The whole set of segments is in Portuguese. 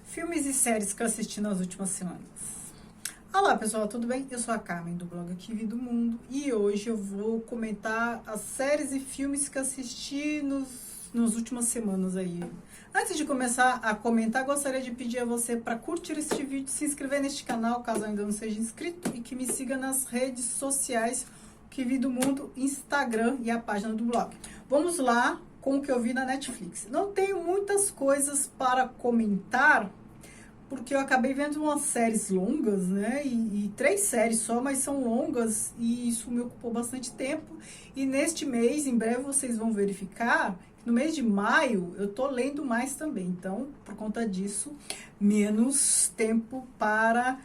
Filmes e séries que eu assisti nas últimas semanas. Olá pessoal, tudo bem? Eu sou a Carmen do blog Aqui Vi do Mundo e hoje eu vou comentar as séries e filmes que assisti nas últimas semanas aí. Antes de começar a comentar, gostaria de pedir a você para curtir este vídeo, se inscrever neste canal caso ainda não seja inscrito e que me siga nas redes sociais Que Vi do Mundo, Instagram e a página do blog. Vamos lá com o que eu vi na Netflix. Não tenho muitas coisas para comentar, porque eu acabei vendo umas séries longas, né? E 3 séries só, mas são longas e isso me ocupou bastante tempo. E neste mês, em breve vocês vão verificar, no mês de maio eu tô lendo mais também. Então, por conta disso, menos tempo para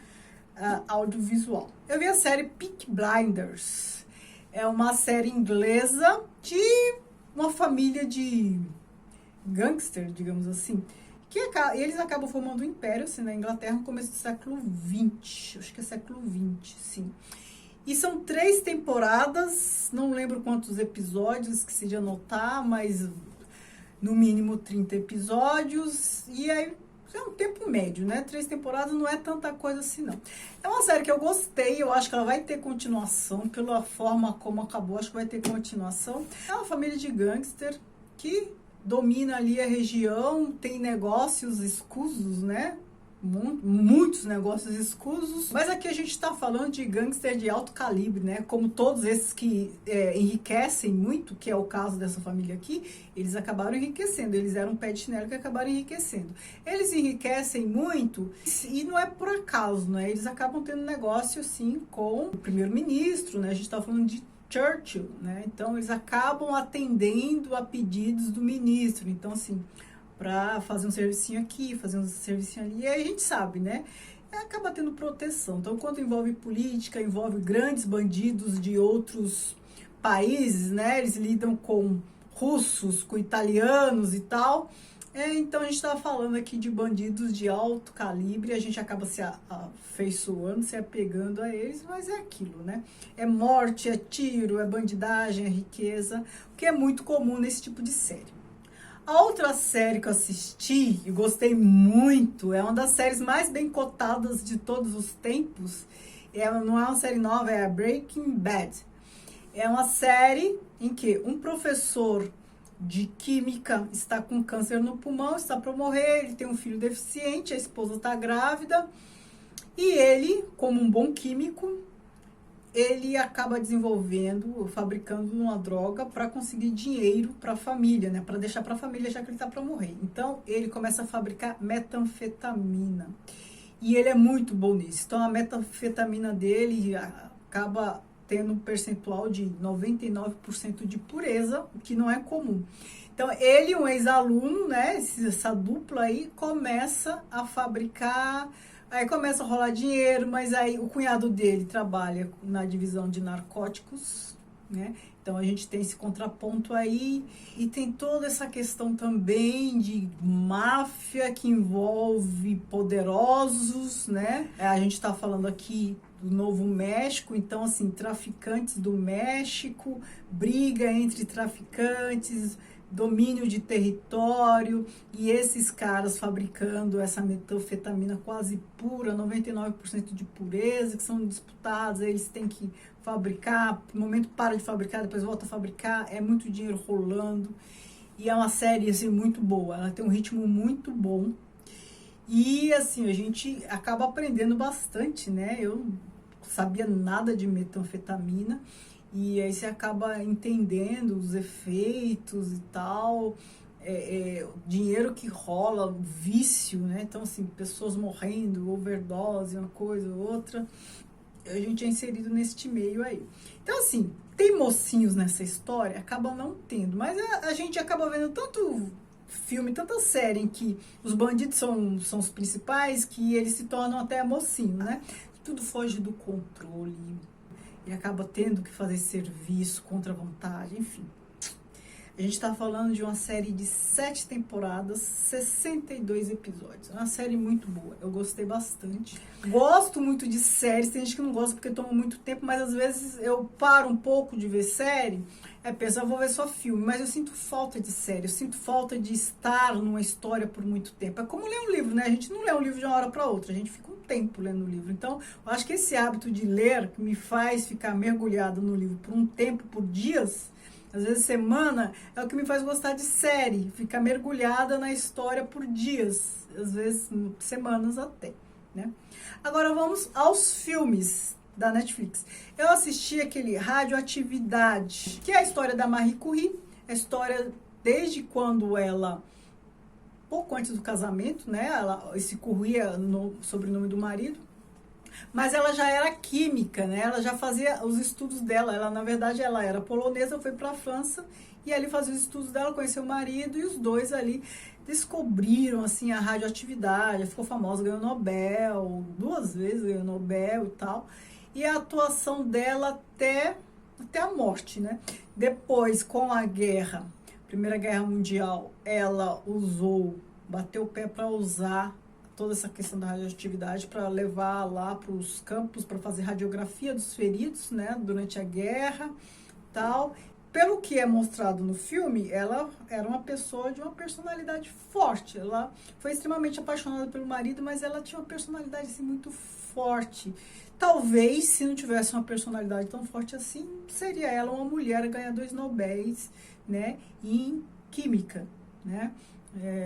audiovisual. Eu vi a série Peaky Blinders. É uma série inglesa de uma família de gangster, digamos assim, que eles acabam formando um império assim, na Inglaterra no começo do século XX, acho que é século XX, sim. E são 3 temporadas, não lembro quantos episódios que se de anotar, mas no mínimo 30 episódios, e aí é um tempo médio, né? 3 temporadas não é tanta coisa assim, não. É uma série que eu gostei, eu acho que ela vai ter continuação, pela forma como acabou, acho que vai ter continuação. É uma família de gangster que domina ali a região, tem negócios escusos, né? Muitos negócios escusos, mas aqui a gente está falando de gangster de alto calibre, né? Como todos esses que enriquecem muito, que é o caso dessa família aqui, eles acabaram enriquecendo, eles eram um pé de chinelo que acabaram enriquecendo. Eles enriquecem muito e não é por acaso, né? Eles acabam tendo negócio, assim, com o primeiro-ministro, né? A gente está falando de Churchill, né? Então, eles acabam atendendo a pedidos do ministro. Então, assim, para fazer um servicinho aqui, fazer um servicinho ali, e aí a gente sabe, né? Acaba tendo proteção. Então, quando envolve política, envolve grandes bandidos de outros países, né? Eles lidam com russos, com italianos e tal. Então, a gente estava falando aqui de bandidos de alto calibre, a gente acaba se afeiçoando, se apegando a eles, mas é aquilo, né? É morte, é tiro, é bandidagem, é riqueza, o que é muito comum nesse tipo de série. A outra série que eu assisti e gostei muito, é uma das séries mais bem cotadas de todos os tempos, não é uma série nova, é a Breaking Bad. É uma série em que um professor de química está com câncer no pulmão, está para morrer, ele tem um filho deficiente, a esposa está grávida, e ele, como um bom químico, ele acaba desenvolvendo, fabricando uma droga para conseguir dinheiro para a família, né? Para deixar para a família, já que ele está para morrer. Então, ele começa a fabricar metanfetamina. E ele é muito bom nisso. Então, a metanfetamina dele acaba tendo um percentual de 99% de pureza, o que não é comum. Então, ele, um ex-aluno, né? Essa dupla aí, começa a fabricar. Aí começa a rolar dinheiro, mas aí o cunhado dele trabalha na divisão de narcóticos, né? Então a gente tem esse contraponto aí e tem toda essa questão também de máfia que envolve poderosos, né? A gente está falando aqui do Novo México, então assim, traficantes do México, briga entre traficantes, domínio de território, e esses caras fabricando essa metanfetamina quase pura, 99% de pureza, que são disputados, eles têm que fabricar, no momento para de fabricar, depois volta a fabricar, é muito dinheiro rolando, e é uma série assim, muito boa, ela tem um ritmo muito bom, e assim, a gente acaba aprendendo bastante, né? Eu não sabia nada de metanfetamina, e aí você acaba entendendo os efeitos e tal, o dinheiro que rola, o vício, né? Então, assim, pessoas morrendo, overdose, uma coisa ou outra, a gente é inserido neste meio aí. Então, assim, tem mocinhos nessa história? Acaba não tendo, mas a gente acaba vendo tanto filme, tanta série em que os bandidos são os principais, que eles se tornam até mocinho, né? Tudo foge do controle, e acaba tendo que fazer serviço contra a vontade, enfim. A gente está falando de uma série de 7 temporadas, 62 episódios. É uma série muito boa, eu gostei bastante. Gosto muito de séries, tem gente que não gosta porque toma muito tempo, mas às vezes eu paro um pouco de ver série, penso, eu vou ver só filme, mas eu sinto falta de série, eu sinto falta de estar numa história por muito tempo. É como ler um livro, né? A gente não lê um livro de uma hora para outra, a gente fica um tempo lendo o livro. Então, eu acho que esse hábito de ler que me faz ficar mergulhado no livro por um tempo, por dias, às vezes semana, é o que me faz gostar de série, ficar mergulhada na história por dias, às vezes semanas até, né? Agora vamos aos filmes da Netflix. Eu assisti aquele Radioatividade, que é a história da Marie Curie, a história desde quando ela, pouco antes do casamento, né? Esse Curie é o sobrenome do marido, mas ela já era química, né? Ela já fazia os estudos dela. Ela, na verdade, ela era polonesa, foi para a França e ali fazia os estudos dela, conheceu o marido e os dois ali descobriram assim a radioatividade. Ficou famosa, ganhou Nobel, 2 vezes ganhou Nobel e tal. E a atuação dela até a morte, né? Depois, com a guerra, Primeira Guerra Mundial, ela bateu o pé para usar toda essa questão da radioatividade para levar lá para os campos para fazer radiografia dos feridos, né, durante a guerra, tal. Pelo que é mostrado no filme, ela era uma pessoa de uma personalidade forte. Ela foi extremamente apaixonada pelo marido, mas ela tinha uma personalidade assim, muito forte. Talvez, se não tivesse uma personalidade tão forte assim, seria ela uma mulher a ganhar 2 Nobéis, né, em química, né?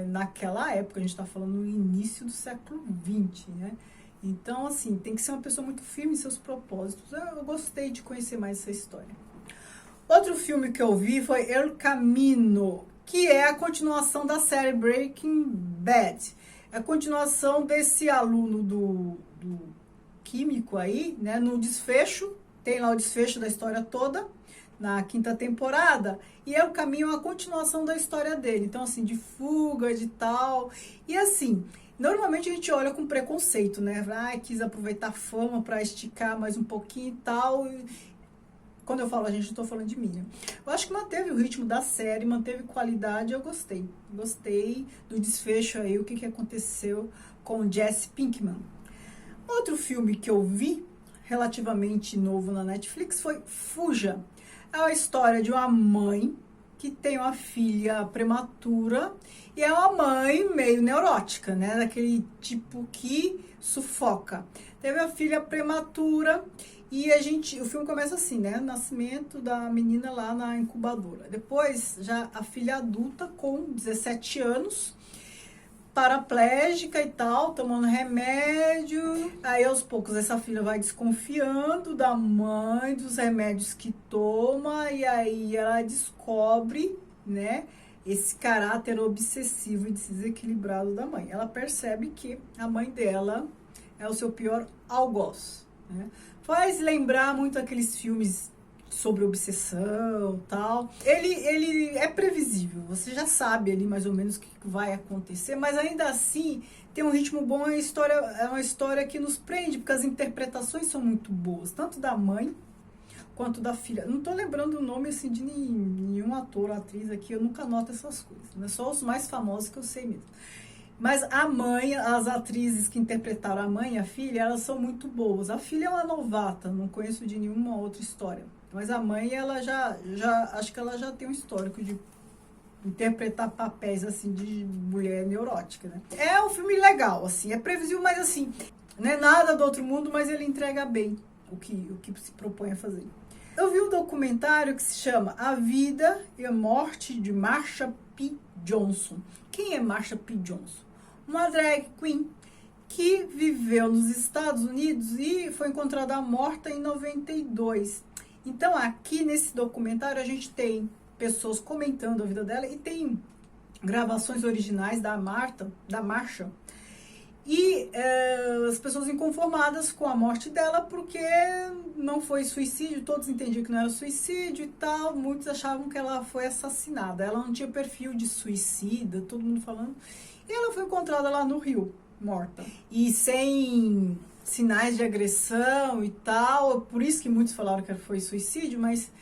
Naquela época, a gente está falando no início do século XX, né? Então, assim, tem que ser uma pessoa muito firme em seus propósitos. Eu gostei de conhecer mais essa história. Outro filme que eu vi foi El Camino, que é a continuação da série Breaking Bad. É a continuação desse aluno do químico aí, né? No desfecho, tem lá o desfecho da história toda, na 5ª temporada, e é o caminho, a continuação da história dele. Então, assim, de fuga, de tal. E assim, normalmente a gente olha com preconceito, né? Quis aproveitar a fama para esticar mais um pouquinho e tal. Quando eu falo a gente, eu tô falando de mim, né? Eu acho que manteve o ritmo da série, manteve qualidade, eu gostei. Gostei do desfecho aí, o que aconteceu com o Jesse Pinkman. Outro filme que eu vi, relativamente novo na Netflix, foi Fuja. É a história de uma mãe que tem uma filha prematura e é uma mãe meio neurótica, né? Daquele tipo que sufoca. Teve a filha prematura e o filme começa assim, né? O nascimento da menina lá na incubadora. Depois, já a filha adulta com 17 anos, paraplégica e tal, tomando remédio. Aí, aos poucos, essa filha vai desconfiando da mãe, dos remédios que toma, e aí ela descobre, né, esse caráter obsessivo e desequilibrado da mãe. Ela percebe que a mãe dela é o seu pior algoz, né? Faz lembrar muito aqueles filmes sobre obsessão, tal. Ele é previsível, você já sabe ali mais ou menos o que vai acontecer, mas ainda assim tem um ritmo bom, é uma história que nos prende, porque as interpretações são muito boas, tanto da mãe quanto da filha. Não tô lembrando o nome assim de nenhum ator ou atriz aqui, eu nunca anoto essas coisas, né? Só os mais famosos que eu sei mesmo. Mas a mãe, as atrizes que interpretaram a mãe e a filha, elas são muito boas. A filha é uma novata, não conheço de nenhuma outra história. Mas a mãe, ela acho que ela já tem um histórico de interpretar papéis, assim, de mulher neurótica, né? É um filme legal, assim, é previsível, mas assim, não é nada do outro mundo, mas ele entrega bem o que se propõe a fazer. Eu vi um documentário que se chama A Vida e a Morte de Marsha P. Johnson. Quem é Marsha P. Johnson? Uma drag queen que viveu nos Estados Unidos e foi encontrada morta em 92. Então, aqui nesse documentário, a gente tem pessoas comentando a vida dela e tem gravações originais da Marsha. E as pessoas inconformadas com a morte dela porque não foi suicídio, todos entendiam que não era suicídio e tal, muitos achavam que ela foi assassinada. Ela não tinha perfil de suicida, todo mundo falando. E ela foi encontrada lá no Rio, morta. E sem sinais de agressão e tal, por isso que muitos falaram que foi suicídio, mas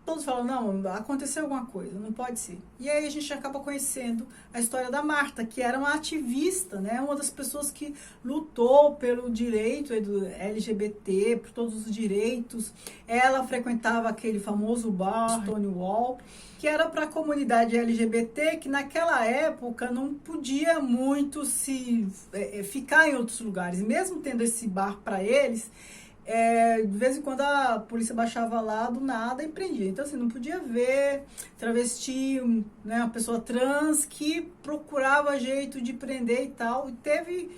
todos falam, não, aconteceu alguma coisa, não pode ser. E aí a gente acaba conhecendo a história da Marta, que era uma ativista, né? Uma das pessoas que lutou pelo direito do LGBT, por todos os direitos. Ela frequentava aquele famoso bar, Stonewall, que era para a comunidade LGBT, que naquela época não podia muito ficar em outros lugares. Mesmo tendo esse bar para eles, de vez em quando a polícia baixava lá do nada e prendia. Então, assim, não podia ver travesti, né, uma pessoa trans que procurava jeito de prender e tal. E teve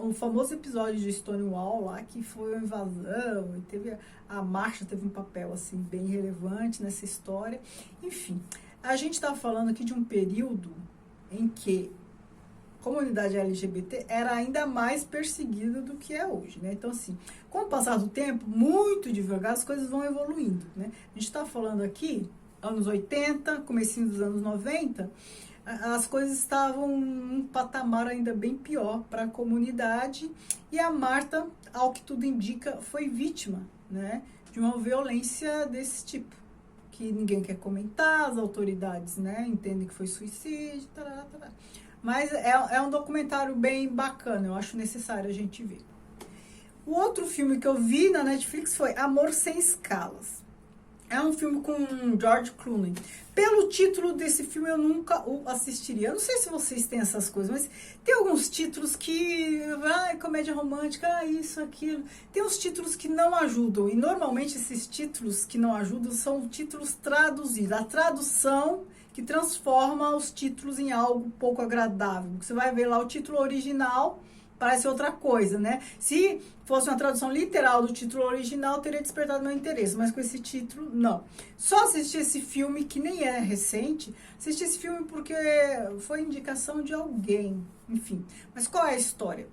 o famoso episódio de Stonewall lá, que foi uma invasão, e teve a marcha, teve um papel, assim, bem relevante nessa história. Enfim, a gente está falando aqui de um período em que a comunidade LGBT era ainda mais perseguida do que é hoje, né? Então, assim, com o passar do tempo, muito devagar, as coisas vão evoluindo, né? A gente está falando aqui, anos 80, comecinho dos anos 90, as coisas estavam num patamar ainda bem pior para a comunidade, e a Marta, ao que tudo indica, foi vítima, né, de uma violência desse tipo, que ninguém quer comentar, as autoridades, né, entendem que foi suicídio, tará, tará. Mas é um documentário bem bacana, eu acho necessário a gente ver. O outro filme que eu vi na Netflix foi Amor Sem Escalas. É um filme com George Clooney. Pelo título desse filme, eu nunca o assistiria. Eu não sei se vocês têm essas coisas, mas tem alguns títulos que... comédia romântica, isso, aquilo. Tem uns títulos que não ajudam. E, normalmente, esses títulos que não ajudam são títulos traduzidos. A tradução que transforma os títulos em algo pouco agradável. Você vai ver lá o título original, parece outra coisa, né? Se fosse uma tradução literal do título original, teria despertado meu interesse, mas com esse título, não. Só assisti esse filme, que nem é recente, assisti esse filme porque foi indicação de alguém, enfim. Mas qual é a história?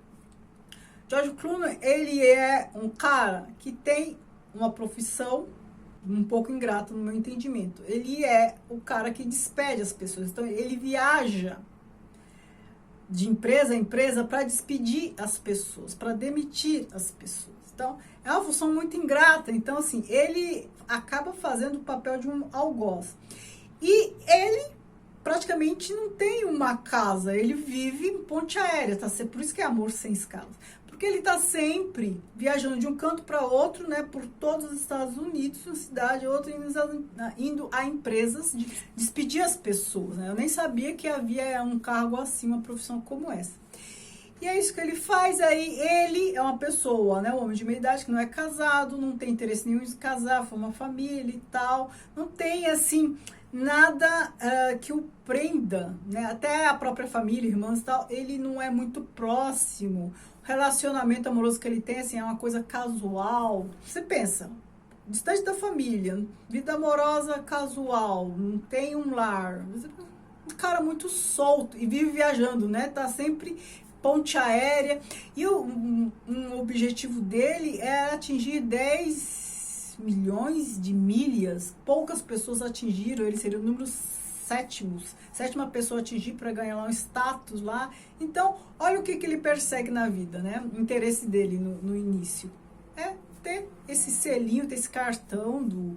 George Clooney, ele é um cara que tem uma profissão um pouco ingrata no meu entendimento. Ele é o cara que despede as pessoas, então ele viaja de empresa a empresa para despedir as pessoas, para demitir as pessoas. Então, é uma função muito ingrata. Então, assim, ele acaba fazendo o papel de um algoz. E ele praticamente não tem uma casa, ele vive em ponte aérea, tá? Por isso que é Amor Sem Escalas. Porque ele está sempre viajando de um canto para outro, né, por todos os Estados Unidos, uma cidade, outra, indo a empresas de despedir as pessoas, né? Eu nem sabia que havia um cargo assim, uma profissão como essa. E é isso que ele faz. Aí ele é uma pessoa, né, um homem de meia idade que não é casado, não tem interesse nenhum em se casar, forma uma família e tal, não tem assim nada que o prenda, né? Até a própria família, irmãs e tal, ele não é muito próximo. O relacionamento amoroso que ele tem, assim, é uma coisa casual. Você pensa, distante da família, vida amorosa casual, não tem um lar. Um cara muito solto e vive viajando, né? Tá sempre ponte aérea. E um objetivo dele é atingir 10 milhões de milhas. Poucas pessoas atingiram, ele seria o número sétima pessoa a atingir para ganhar lá um status lá. Então, olha o que ele persegue na vida, né? O interesse dele no início é ter esse selinho, ter esse cartão de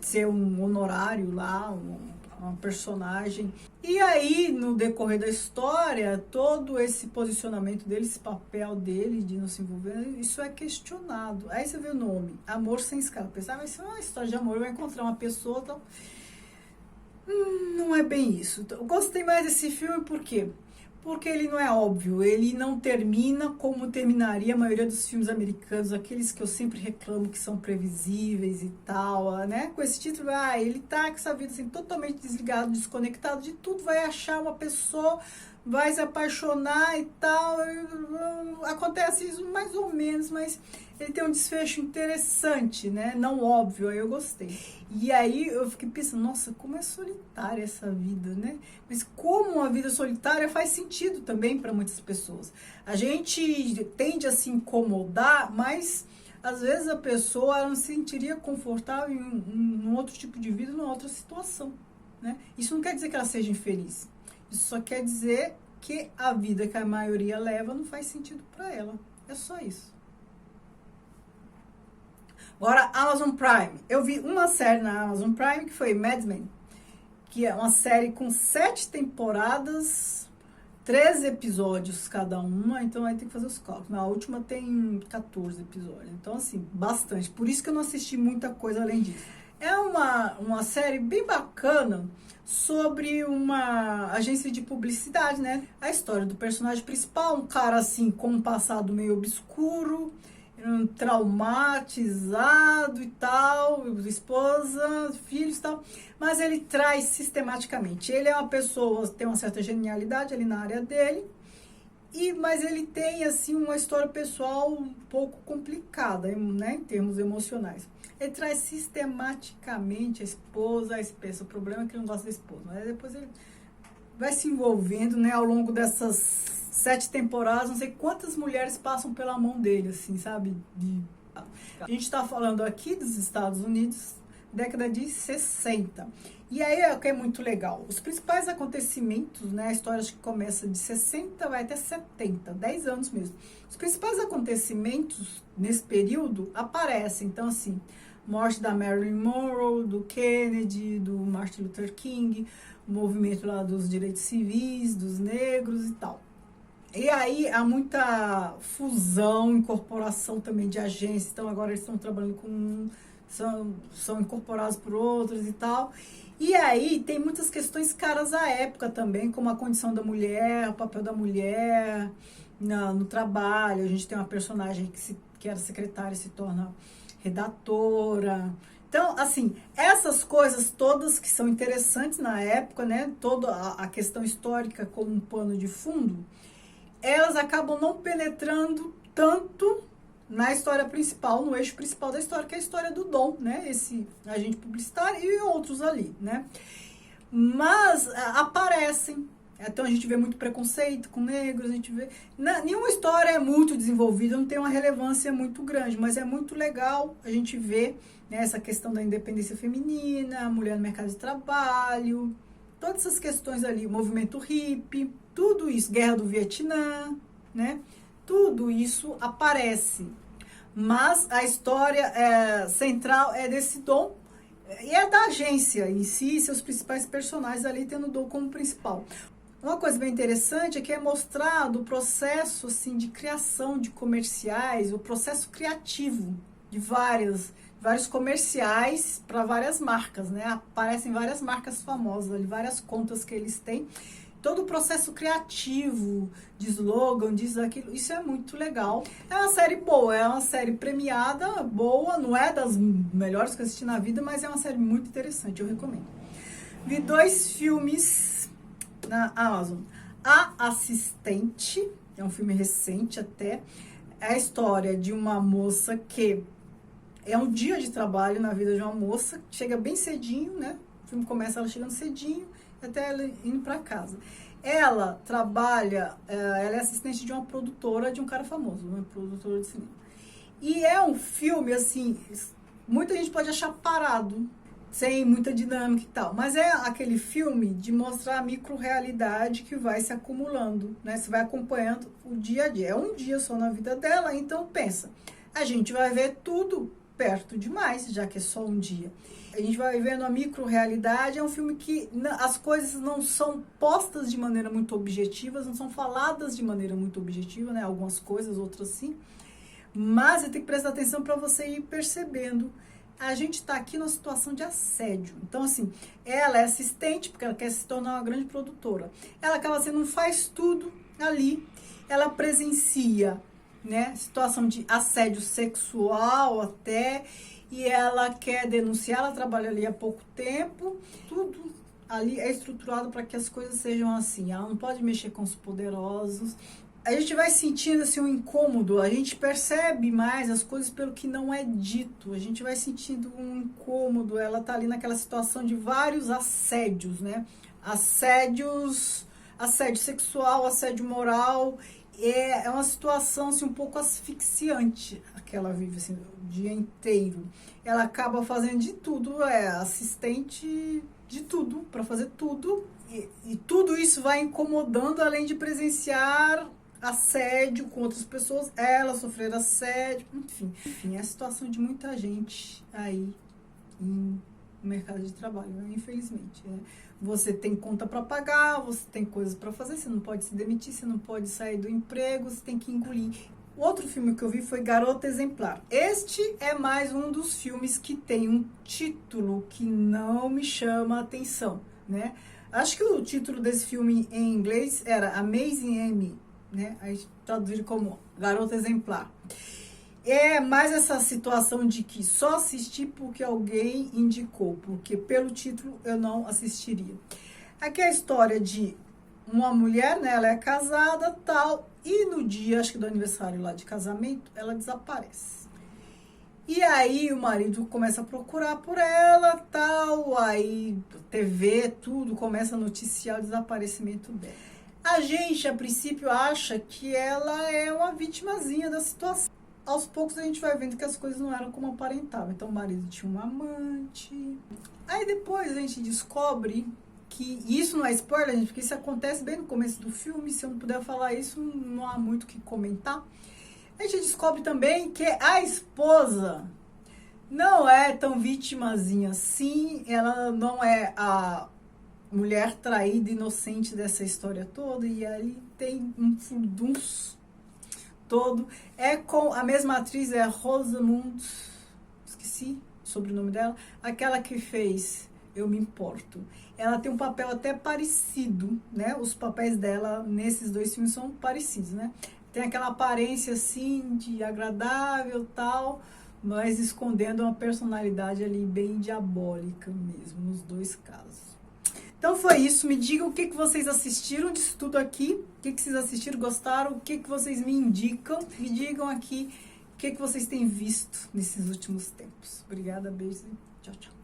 ser um honorário lá, uma personagem. E aí, no decorrer da história, todo esse posicionamento dele, esse papel dele de não se envolver, isso é questionado. Aí você vê o nome, Amor Sem Escala. Pensava, vai ser uma história de amor, vai encontrar uma pessoa, então... não é bem isso. Eu gostei mais desse filme por quê? Porque ele não é óbvio, ele não termina como terminaria a maioria dos filmes americanos, aqueles que eu sempre reclamo que são previsíveis e tal, né? Com esse título, ele tá com essa vida assim, totalmente desligado, desconectado de tudo, vai achar uma pessoa, vai se apaixonar e tal. Acontece isso mais ou menos, mas ele tem um desfecho interessante, né? Não óbvio, aí eu gostei. E aí eu fiquei pensando, nossa, como é solitária essa vida, né? Mas como uma vida solitária faz sentido também para muitas pessoas. A gente tende a se incomodar, mas às vezes a pessoa ela não se sentiria confortável em um outro tipo de vida, numa outra situação, né? Isso não quer dizer que ela seja infeliz. Isso só quer dizer que a vida que a maioria leva não faz sentido para ela. É só isso. Agora, Amazon Prime. Eu vi uma série na Amazon Prime que foi Mad Men, que é uma série com 7 temporadas, 13 episódios cada uma, então aí tem que fazer os cálculos. Na última tem 14 episódios, então assim, bastante. Por isso que eu não assisti muita coisa além disso. É uma série bem bacana sobre uma agência de publicidade, né? A história do personagem principal, um cara assim com um passado meio obscuro, traumatizado e tal, esposa, filhos e tal, mas ele traz sistematicamente. Ele é uma pessoa, tem uma certa genialidade ali na área dele, mas ele tem assim uma história pessoal um pouco complicada, né, em termos emocionais. Ele traz sistematicamente a esposa, o problema é que ele não gosta da esposa, mas depois ele vai se envolvendo, né, ao longo dessas 7 temporadas, não sei quantas mulheres passam pela mão dele, assim, sabe? A gente está falando aqui dos Estados Unidos, década de 60. E aí é o que é muito legal. Os principais acontecimentos, né? A história acho que começa de 60, vai até 70, 10 anos mesmo. Os principais acontecimentos nesse período aparecem. Então, assim, morte da Marilyn Monroe, do Kennedy, do Martin Luther King, o movimento lá dos direitos civis, dos negros e tal. E aí há muita fusão, incorporação também de agências, então agora eles estão trabalhando com são incorporados por outros e tal. E aí tem muitas questões caras à época também, como a condição da mulher, o papel da mulher no trabalho. A gente tem uma personagem que era secretária e se torna redatora. Então, assim, essas coisas todas que são interessantes na época, né? Toda a questão histórica como um pano de fundo, elas acabam não penetrando tanto na história principal, no eixo principal da história, que é a história do Dom, né? Esse agente publicitário e outros ali, né? Mas aparecem. Então a gente vê muito preconceito com negros, a gente vê... Nenhuma história é muito desenvolvida, não tem uma relevância muito grande, mas é muito legal a gente ver, né, essa questão da independência feminina, a mulher no mercado de trabalho, todas essas questões ali, o movimento hippie, tudo isso, guerra do Vietnã, né? Tudo isso aparece. Mas a história central é desse Dom e é da agência em si, seus principais personagens ali tendo o Dom como principal. Uma coisa bem interessante é que é mostrado o processo assim, de criação de comerciais, o processo criativo de vários comerciais para várias marcas, né? Aparecem várias marcas famosas ali, várias contas que eles têm. Todo o processo criativo, de slogan, disso, daquilo, isso é muito legal. É uma série boa, é uma série premiada, boa, não é das melhores que eu assisti na vida, mas é uma série muito interessante, eu recomendo. Vi 2 filmes na Amazon. A Assistente, é um filme recente até, é a história de uma moça que é um dia de trabalho na vida de uma moça, chega bem cedinho, né? O filme começa ela chegando cedinho, até ela indo para casa. Ela trabalha, ela é assistente de uma produtora, de um cara famoso, uma produtora de cinema. E é um filme, assim, muita gente pode achar parado, sem muita dinâmica e tal, mas é aquele filme de mostrar a micro-realidade que vai se acumulando, né? Você vai acompanhando o dia a dia. É um dia só na vida dela, então pensa, a gente vai ver tudo perto demais, já que é só um dia. A gente vai vendo a micro-realidade, é um filme que as coisas não são postas de maneira muito objetiva, não são faladas de maneira muito objetiva, né? Algumas coisas, outras sim. Mas você tem que prestar atenção para você ir percebendo. A gente está aqui numa situação de assédio. Então, assim, ela é assistente, porque ela quer se tornar uma grande produtora. Ela acaba sendo um faz tudo ali. Ela presencia, né, situação de assédio sexual até... E ela quer denunciar, ela trabalha ali há pouco tempo, tudo ali é estruturado para que as coisas sejam assim. Ela não pode mexer com os poderosos. A gente vai sentindo assim um incômodo, a gente percebe mais as coisas pelo que não é dito. A gente vai sentindo um incômodo, ela tá ali naquela situação de vários assédios, né? Assédio sexual, assédio moral. É uma situação assim, um pouco asfixiante que ela vive assim, o dia inteiro. Ela acaba fazendo de tudo, é assistente de tudo, para fazer tudo. E tudo isso vai incomodando, além de presenciar assédio com outras pessoas, ela sofrer assédio, enfim, é a situação de muita gente aí no mercado de trabalho, né? Infelizmente, né? Você tem conta para pagar, você tem coisas para fazer, você não pode se demitir, você não pode sair do emprego, você tem que engolir. O outro filme que eu vi foi Garota Exemplar. Este é mais um dos filmes que tem um título que não me chama a atenção, né? Acho que o título desse filme em inglês era Amazing Amy, né? Aí traduzido como Garota Exemplar. É mais essa situação de que só assisti porque alguém indicou, porque pelo título eu não assistiria. Aqui é a história de uma mulher, né? Ela é casada, tal, e no dia, acho que do aniversário lá de casamento, ela desaparece. E aí o marido começa a procurar por ela, tal, aí TV, tudo, começa a noticiar o desaparecimento dela. A gente, a princípio, acha que ela é uma vitimazinha da situação. Aos poucos a gente vai vendo que as coisas não eram como aparentavam. Então o marido tinha um amante. Aí depois a gente descobre que, e isso não é spoiler, gente, porque isso acontece bem no começo do filme. Se eu não puder falar isso, não há muito o que comentar. A gente descobre também que a esposa não é tão vitimazinha assim. Ela não é a mulher traída, inocente dessa história toda. E aí tem um furdunço todo. É com a mesma atriz, é a Rosamund, esqueci o sobrenome dela, aquela que fez Eu Me Importo. Ela tem um papel até parecido, né? Os papéis dela nesses dois filmes são parecidos, né? Tem aquela aparência assim de agradável, tal, mas escondendo uma personalidade ali bem diabólica mesmo, nos dois casos. Então foi isso, me digam o que vocês assistiram disso tudo aqui, o que vocês assistiram, gostaram, o que vocês me indicam, me digam aqui o que vocês têm visto nesses últimos tempos. Obrigada, beijo, tchau, tchau.